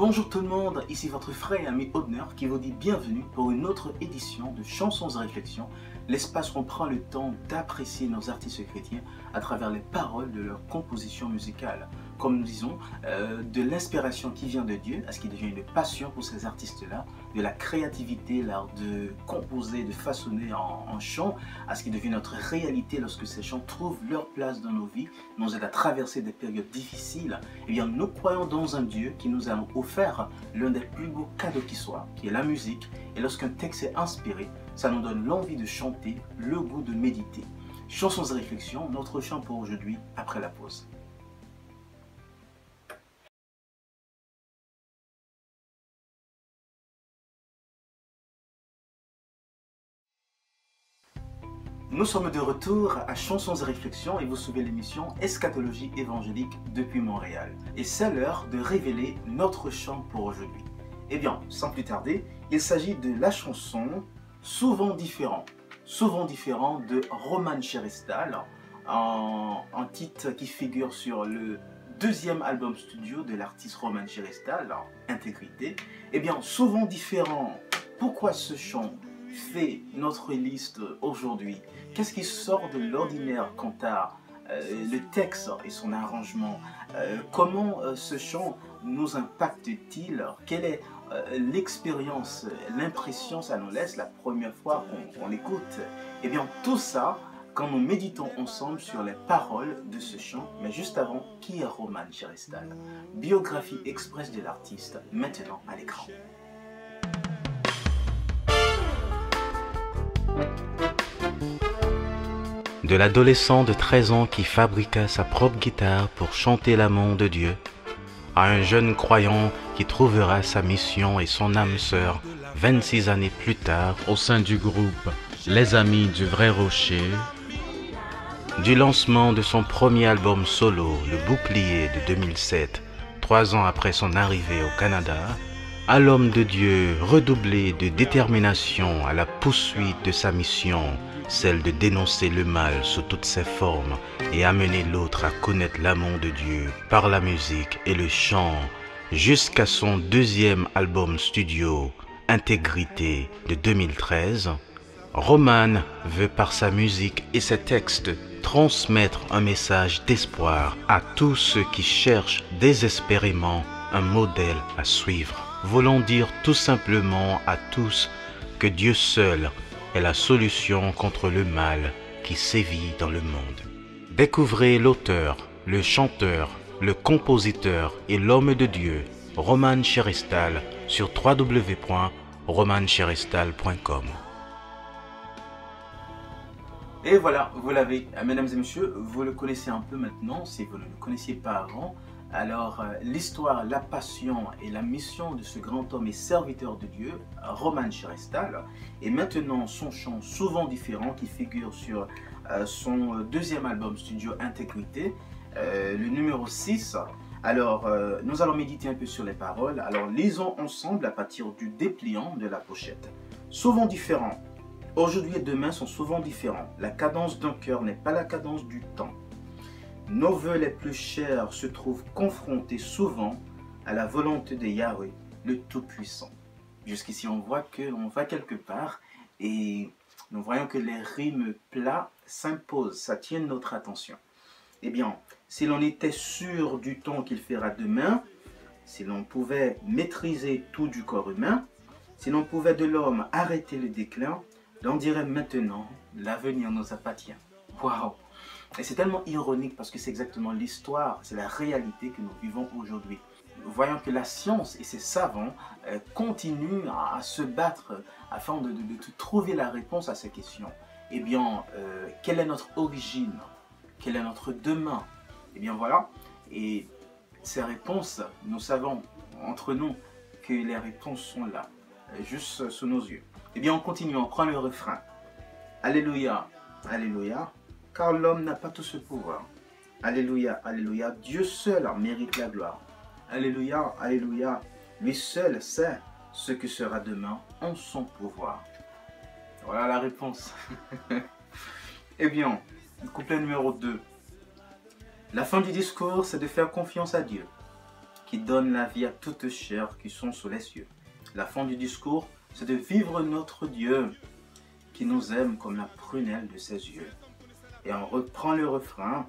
Bonjour tout le monde, ici votre frère et ami Hodner qui vous dit bienvenue pour une autre édition de Chansons et Réflexions, l'espace où on prend le temps d'apprécier nos artistes chrétiens à travers les paroles de leur composition musicale. Comme nous disons, de l'inspiration qui vient de Dieu à ce qui devient une passion pour ces artistes-là, de la créativité, l'art de composer, de façonner en chant, à ce qui devient notre réalité lorsque ces chants trouvent leur place dans nos vies, nous aident à traverser des périodes difficiles. Eh bien, nous croyons dans un Dieu qui nous a offert l'un des plus beaux cadeaux qui soit, qui est la musique. Et lorsqu'un texte est inspiré, ça nous donne l'envie de chanter, le goût de méditer. Chansons et réflexions, notre chant pour aujourd'hui, après la pause. Nous sommes de retour à Chansons et Réflexions et vous suivez l'émission Eschatologie évangélique depuis Montréal. Et c'est l'heure de révéler notre chant pour aujourd'hui. Eh bien, sans plus tarder, il s'agit de la chanson Souvent différent de Roman Cherestal, un titre qui figure sur le deuxième album studio de l'artiste Roman Cherestal, Intégrité. Eh bien, Souvent différent, pourquoi ce chant fait notre liste aujourd'hui? Qu'est-ce qui sort de l'ordinaire quant à le texte et son arrangement? Comment ce chant nous impacte-t-il? Quelle est l'expérience, l'impression ça nous laisse la première fois qu'on l'écoute? Eh bien tout ça quand nous méditons ensemble sur les paroles de ce chant. Mais juste avant, qui est Roman Cherestal? Biographie express de l'artiste, maintenant à l'écran. De l'adolescent de 13 ans qui fabriqua sa propre guitare pour chanter l'amour de Dieu, à un jeune croyant qui trouvera sa mission et son âme sœur 26 années plus tard au sein du groupe Les Amis du Vrai Rocher, du lancement de son premier album solo, Le Bouclier de 2007, 3 ans après son arrivée au Canada, à l'homme de Dieu redoublé de détermination à la poursuite de sa mission, celle de dénoncer le mal sous toutes ses formes et amener l'autre à connaître l'amour de Dieu par la musique et le chant, jusqu'à son deuxième album studio, Intégrité de 2013, Roman veut par sa musique et ses textes transmettre un message d'espoir à tous ceux qui cherchent désespérément un modèle à suivre. Voulons dire tout simplement à tous que Dieu seul est la solution contre le mal qui sévit dans le monde. Découvrez l'auteur, le chanteur, le compositeur et l'homme de Dieu, Roman Cherestal, sur www.romancherestal.com. Et voilà, vous l'avez, mesdames et messieurs, vous le connaissez un peu maintenant, si vous ne le connaissiez pas avant. Alors, l'histoire, la passion et la mission de ce grand homme et serviteur de Dieu, Roman Cherestal, et maintenant son chant souvent différent qui figure sur son deuxième album studio Intégrité, le numéro 6. Alors, nous allons méditer un peu sur les paroles. Alors, lisons ensemble à partir du dépliant de la pochette. Souvent différent. Aujourd'hui et demain sont souvent différents. La cadence d'un cœur n'est pas la cadence du temps. Nos vœux les plus chers se trouvent confrontés souvent à la volonté de Yahweh, le Tout-Puissant. Jusqu'ici, on voit qu'on va quelque part et nous voyons que les rimes plats s'imposent, ça tient notre attention. Eh bien, si l'on était sûr du temps qu'il fera demain, si l'on pouvait maîtriser tout du corps humain, si l'on pouvait de l'homme arrêter le déclin, l'on dirait maintenant, l'avenir nous appartient. Waouh! Et c'est tellement ironique parce que c'est exactement l'histoire, c'est la réalité que nous vivons aujourd'hui. Nous voyons que la science et ses savants continuent à se battre afin de trouver la réponse à ces questions. Eh bien, quelle est notre origine? Quel est notre demain? Eh bien voilà, et ces réponses, nous savons entre nous que les réponses sont là, juste sous nos yeux. Eh bien, on continue, on prend le refrain. Alléluia, alléluia. Car l'homme n'a pas tout ce pouvoir. Alléluia, alléluia, Dieu seul mérite la gloire. Alléluia, alléluia, lui seul sait ce que sera demain en son pouvoir. Voilà la réponse. Eh bien, couplet numéro 2. La fin du discours, c'est de faire confiance à Dieu, qui donne la vie à toute chair qui sont sous les cieux. La fin du discours, c'est de vivre notre Dieu qui nous aime comme la prunelle de ses yeux. Et on reprend le refrain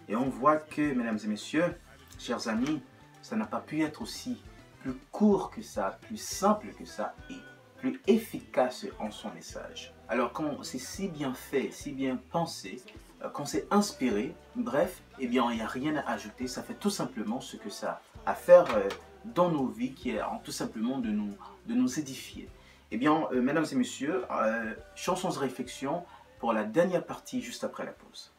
et on voit que, mesdames et messieurs, chers amis, ça n'a pas pu être aussi plus court que ça, plus simple que ça et plus efficace en son message. Alors quand c'est si bien fait, si bien pensé, quand c'est inspiré, bref, eh bien il n'y a rien à ajouter, ça fait tout simplement ce que ça a à faire dans nos vies, qui est tout simplement de nous édifier. Eh bien, mesdames et messieurs, chansons de réflexion pour la dernière partie juste après la pause.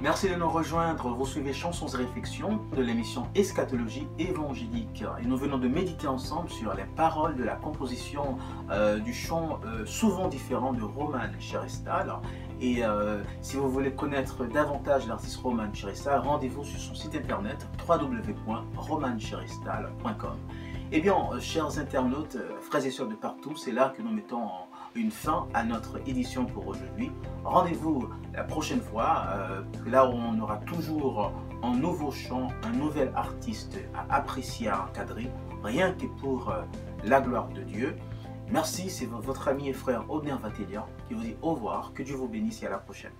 Merci de nous rejoindre. Vous suivez Chansons et Réflexions de l'émission Eschatologie évangélique. Et nous venons de méditer ensemble sur les paroles de la composition du chant souvent différent de Roman Cherestal. Et si vous voulez connaître davantage l'artiste Roman Cherestal, rendez-vous sur son site internet www.romancherestal.com. Eh bien, chers internautes, frères et sœurs de partout, c'est là que nous mettons une fin à notre édition pour aujourd'hui. Rendez-vous la prochaine fois, là où on aura toujours un nouveau chant, un nouvel artiste à apprécier, à encadrer, rien que pour la gloire de Dieu. Merci, c'est votre ami et frère Obner Vatelia qui vous dit au revoir, que Dieu vous bénisse et à la prochaine.